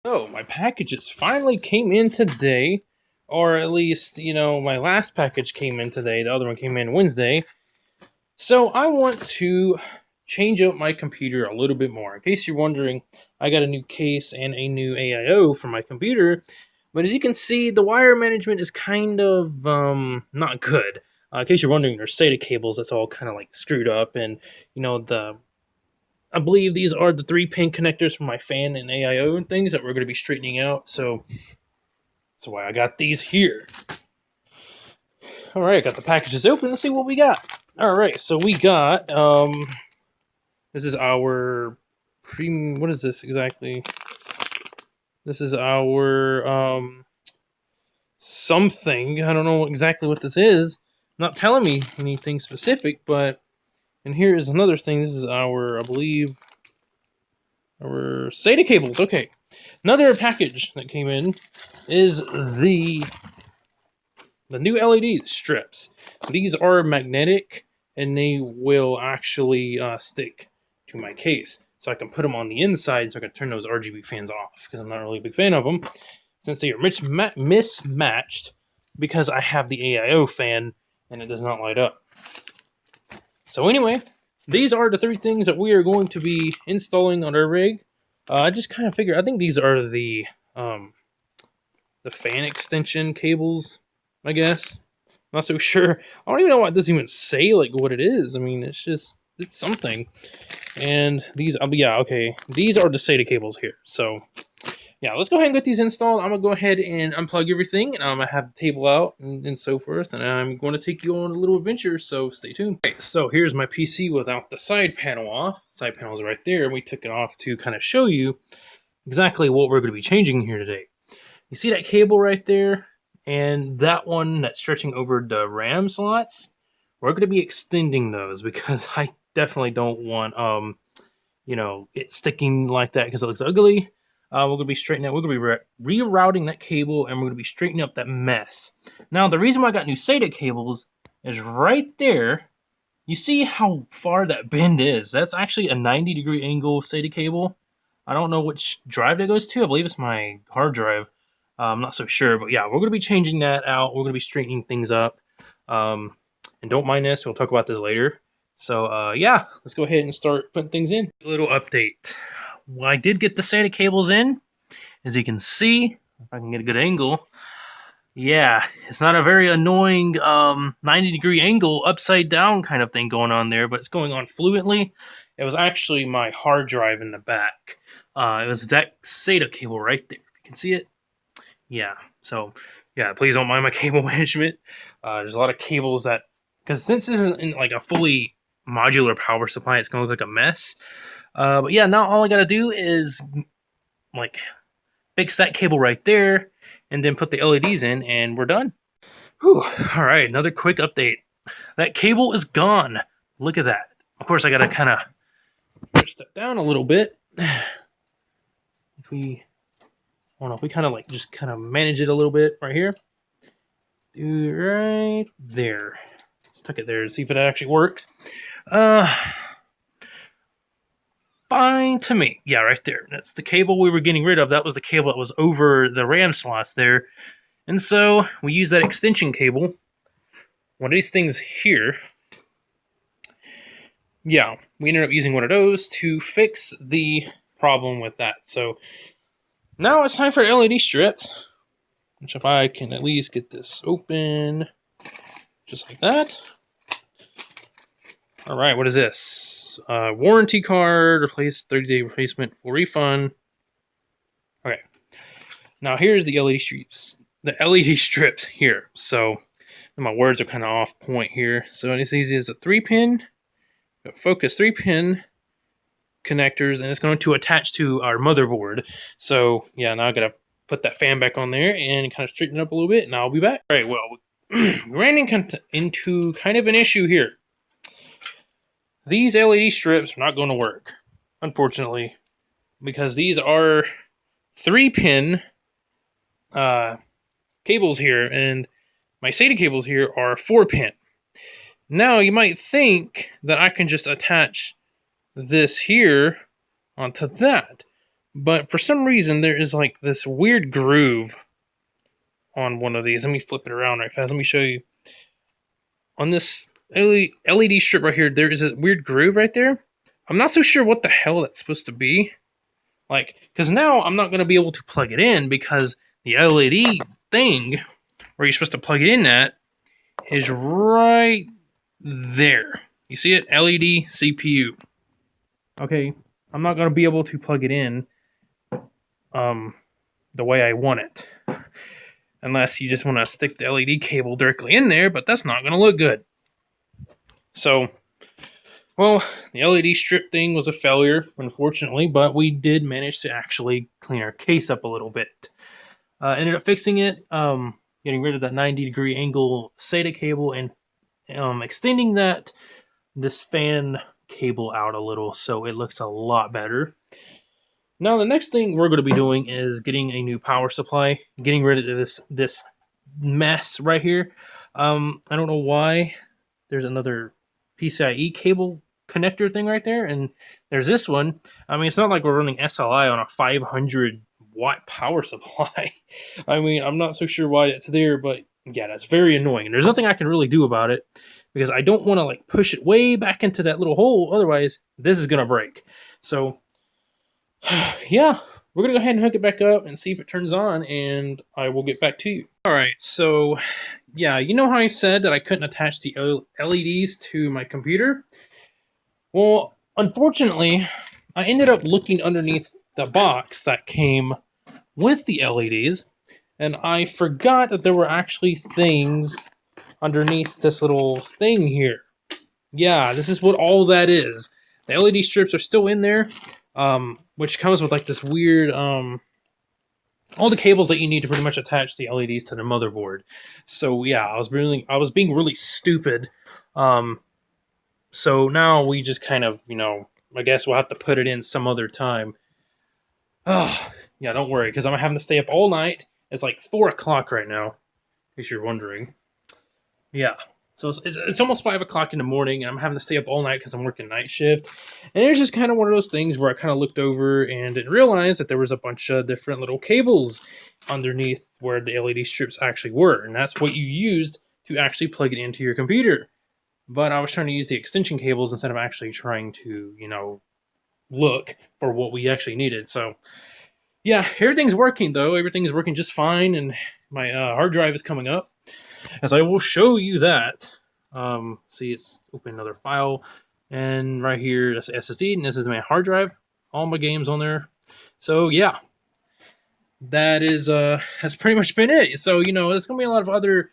So, my packages finally came in today, or at least, my last package came in today. The other one came in Wednesday. So, I want to change up my computer a little bit more. In case you're wondering, I got a new case and a new AIO for my computer, but as you can see, the wire management is kind of not good. In case you're wondering, there's SATA cables that's all kind of like screwed up, and I believe these are the 3-pin connectors for my fan and AIO and things that we're going to be straightening out. So that's why I got these here. All right, got the packages open. Let's see what we got. All right, so we got this is our premium. What is this exactly? This is our something. I don't know exactly what this is. Not telling me anything specific, but and here is another thing. This is our, I believe, our SATA cables. Okay. Another package that came in is the new LED strips. These are magnetic, and they will actually stick to my case. So I can put them on the inside so I can turn those RGB fans off, because I'm not really a big fan of them, since they are mismatched, because I have the AIO fan, and it does not light up. So anyway, these are the 3 things that we are going to be installing on our rig. I just kind of figured, I think these are the fan extension cables, I guess. Not so sure. I don't even know what this even say, like what it is. I mean, it's something. And these, okay. These are the SATA cables here. So, yeah, let's go ahead and get these installed. I'm going to go ahead and unplug everything, and I'm going to have the table out and so forth, and I'm going to take you on a little adventure, so stay tuned. Okay, so here's my PC without the side panel off. Side panel is right there, and we took it off to kind of show you exactly what we're going to be changing here today. You see that cable right there? And that one that's stretching over the RAM slots? We're going to be extending those, because I definitely don't want, it sticking like that because it looks ugly. We're going to be straightening out. We're going to be rerouting that cable, and we're going to be straightening up that mess. Now, the reason why I got new SATA cables is right there. You see how far that bend is? That's actually a 90-degree angle SATA cable. I don't know which drive that goes to. I believe it's my hard drive. I'm not so sure, but yeah, we're going to be changing that out. We're going to be straightening things up. And don't mind this. We'll talk about this later. So, yeah, let's go ahead and start putting things in. A little update. Well, I did get the SATA cables in. As you can see, if I can get a good angle, yeah, it's not a very annoying 90-degree angle, upside down kind of thing going on there, but it's going on fluently. It was actually my hard drive in the back. It was that SATA cable right there. If you can see it. Yeah, so, yeah, please don't mind my cable management. There's a lot of cables that, because since this isn't in like a fully modular power supply, it's going to look like a mess. But yeah, now all I got to do is, like, fix that cable right there, and then put the LEDs in, and we're done. Whew, all right, another quick update. That cable is gone. Look at that. Of course, I got to kind of push that down a little bit. If we... I don't know if we kind of like just kind of manage it a little bit right here. Do right there. Let's tuck it there and see if it actually works. Fine to me. Yeah, right there. That's the cable we were getting rid of. That was the cable that was over the RAM slots there. And so we use that extension cable. One of these things here. Yeah, we ended up using one of those to fix the problem with that. So now it's time for LED strips, which if I can at least get this open, just like that. All right, what is this? Warranty card, replace 30-day replacement, full refund. Okay, now here's the LED strips. The LED strips here. So my words are kind of off point here. So it's easy as a 3-pin, focus 3-pin connectors, and it's going to attach to our motherboard. So yeah, now I gotta put that fan back on there and kind of straighten it up a little bit, and I'll be back. All right, well, we ran into kind of an issue here. These LED strips are not going to work, unfortunately, because these are 3-pin cables here, and my SATA cables here are 4-pin. Now you might think that I can just attach this here onto that, But for some reason, there is like this weird groove on one of these. Let me flip it around right fast. Let me show you. On this LED strip right here, there is a weird groove right there. I'm not so sure what the hell that's supposed to be. Like, because now I'm not going to be able to plug it in because the LED thing where you're supposed to plug it in at is right there. You see it? LED CPU. Okay, I'm not going to be able to plug it in the way I want it. Unless you just want to stick the LED cable directly in there, but that's not going to look good. So, well, the LED strip thing was a failure, unfortunately, but we did manage to actually clean our case up a little bit. Ended up fixing it, getting rid of that 90-degree angle SATA cable and extending this fan cable out a little so it looks a lot better. Now, the next thing we're going to be doing is getting a new power supply, getting rid of this mess right here. I don't know why there's another PCIe cable connector thing right there, and there's this one. I mean, it's not like we're running SLI on a 500 watt power supply. I mean, I'm not so sure why it's there, but yeah, that's very annoying. And there's nothing I can really do about it because I don't want to like push it way back into that little hole. Otherwise, this is going to break. So yeah, we're going to go ahead and hook it back up and see if it turns on, and I will get back to you. All right, so yeah, you know how I said that I couldn't attach the LEDs to my computer? Well, unfortunately, I ended up looking underneath the box that came with the LEDs, and I forgot that there were actually things underneath this little thing here. Yeah, this is what all that is. The LED strips are still in there, which comes with like this weird, all the cables that you need to pretty much attach the LEDs to the motherboard. So yeah, I was being really stupid. So now we just kind of, I guess we'll have to put it in some other time. Oh, yeah, don't worry, because I'm having to stay up all night. It's like 4 o'clock right now, in case you're wondering. Yeah. So it's almost 5 o'clock in the morning, and I'm having to stay up all night because I'm working night shift. And it's just kind of one of those things where I kind of looked over and didn't realize that there was a bunch of different little cables underneath where the LED strips actually were. And that's what you used to actually plug it into your computer. But I was trying to use the extension cables instead of actually trying to, look for what we actually needed. So, yeah, everything's working, though. Everything's working just fine, and my hard drive is coming up. As I will show you that. See, it's open another file. And right here, that's the SSD, and this is my hard drive. All my games on there. So, yeah. That's pretty much been it. So, there's going to be a lot of other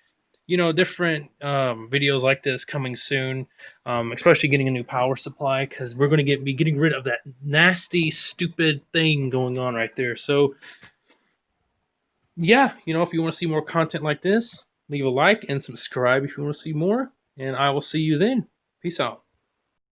different videos like this coming soon, especially getting a new power supply because we're going to be getting rid of that nasty, stupid thing going on right there. So, yeah, if you want to see more content like this, leave a like and subscribe if you want to see more, and I will see you then. Peace out.